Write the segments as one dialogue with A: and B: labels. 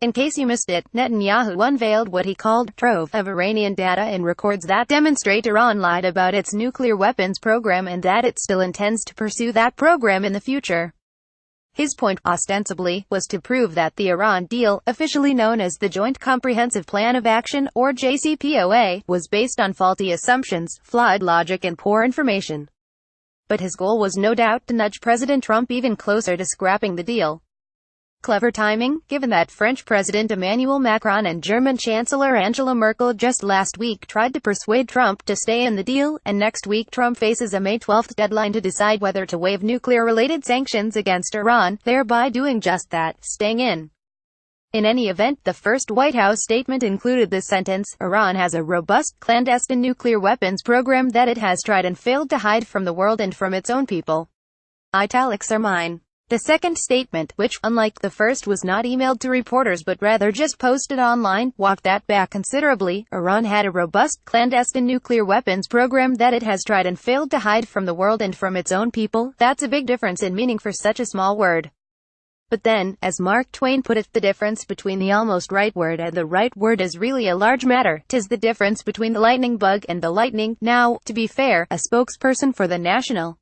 A: In case you missed it, Netanyahu unveiled what he called trove of Iranian data and records that demonstrate Iran lied about its nuclear weapons program and that it still intends to pursue that program in the future. His point, ostensibly, was to prove that the Iran deal, officially known as the Joint Comprehensive Plan of Action, or JCPOA, was based on faulty assumptions, flawed logic and poor information. But his goal was no doubt to nudge President Trump even closer to scrapping the deal. Clever timing, given that French President Emmanuel Macron and German Chancellor Angela Merkel just last week tried to persuade Trump to stay in the deal, and next week Trump faces a May 12 deadline to decide whether to waive nuclear-related sanctions against Iran, thereby doing just that, staying in. In any event, the first White House statement included the sentence, "Iran has a robust, clandestine nuclear weapons program that it has tried and failed to hide from the world and from its own people." Italics are mine. The second statement, which, unlike the first, was not emailed to reporters but rather just posted online, walked that back considerably. Iran had a robust, clandestine nuclear weapons program that it has tried and failed to hide from the world and from its own people. That's a big difference in meaning for such a small word. But then, as Mark Twain put it, the difference between the almost right word and the right word is really a large matter. 'Tis the difference between the lightning bug and the lightning. Now, to be fair, a spokesperson for the National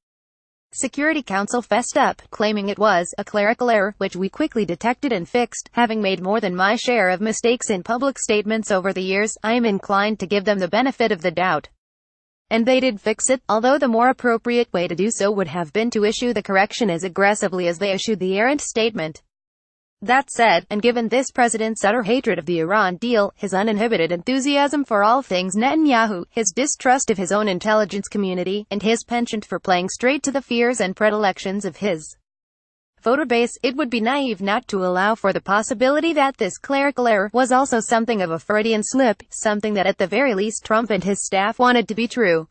A: Security Council fessed up, claiming it was a clerical error, which we quickly detected and fixed. Having made more than my share of mistakes in public statements over the years, I am inclined to give them the benefit of the doubt. And they did fix it, although the more appropriate way to do so would have been to issue the correction as aggressively as they issued the errant statement. That said, and given this president's utter hatred of the Iran deal, his uninhibited enthusiasm for all things Netanyahu, his distrust of his own intelligence community, and his penchant for playing straight to the fears and predilections of his voter base, it would be naive not to allow for the possibility that this clerical error was also something of a Freudian slip, something that at the very least Trump and his staff wanted to be true.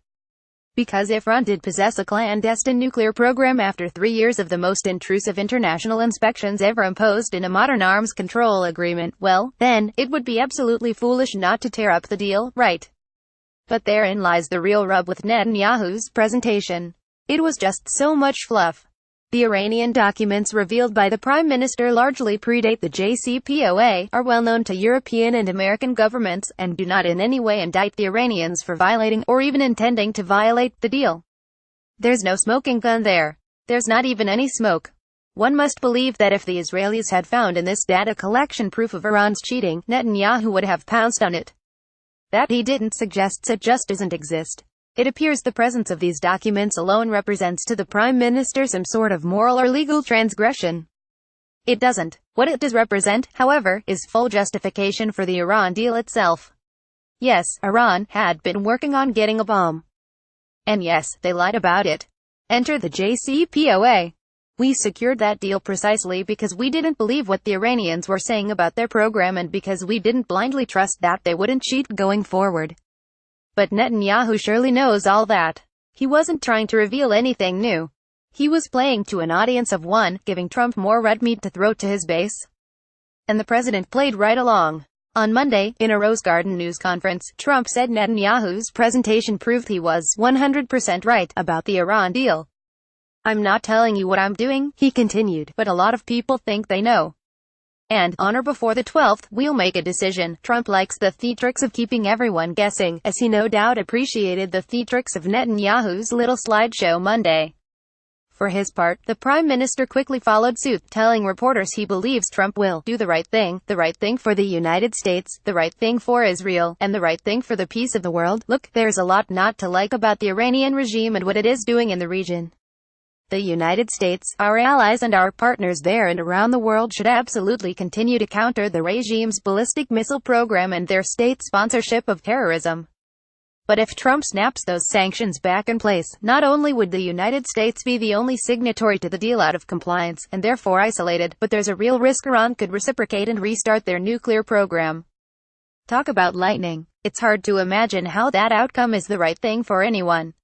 A: Because if Iran did possess a clandestine nuclear program after 3 years of the most intrusive international inspections ever imposed in a modern arms control agreement, well, then, it would be absolutely foolish not to tear up the deal, right? But therein lies the real rub with Netanyahu's presentation. It was just so much fluff. The Iranian documents revealed by the Prime Minister largely predate the JCPOA, are well known to European and American governments, and do not in any way indict the Iranians for violating, or even intending to violate, the deal. There's no smoking gun there. There's not even any smoke. One must believe that if the Israelis had found in this data collection proof of Iran's cheating, Netanyahu would have pounced on it. That he didn't suggests it just doesn't exist. It appears the presence of these documents alone represents to the Prime Minister some sort of moral or legal transgression. It doesn't. What it does represent, however, is full justification for the Iran deal itself. Yes, Iran had been working on getting a bomb. And yes, they lied about it. Enter the JCPOA. We secured that deal precisely because we didn't believe what the Iranians were saying about their program and because we didn't blindly trust that they wouldn't cheat going forward. But Netanyahu surely knows all that. He wasn't trying to reveal anything new. He was playing to an audience of one, giving Trump more red meat to throw to his base. And the president played right along. On Monday, in a Rose Garden news conference, Trump said Netanyahu's presentation proved he was 100% right about the Iran deal. "I'm not telling you what I'm doing," he continued, "but a lot of people think they know. And, on or before the 12th, we'll make a decision." Trump likes the theatrics of keeping everyone guessing, as he no doubt appreciated the theatrics of Netanyahu's little slideshow Monday. For his part, the Prime Minister quickly followed suit, telling reporters he believes Trump will do the right thing for the United States, the right thing for Israel, and the right thing for the peace of the world. Look, there's a lot not to like about the Iranian regime and what it is doing in the region. The United States, our allies and our partners there and around the world should absolutely continue to counter the regime's ballistic missile program and their state sponsorship of terrorism. But if Trump snaps those sanctions back in place, not only would the United States be the only signatory to the deal out of compliance, and therefore isolated, but there's a real risk Iran could reciprocate and restart their nuclear program. Talk about lightning. It's hard to imagine how that outcome is the right thing for anyone.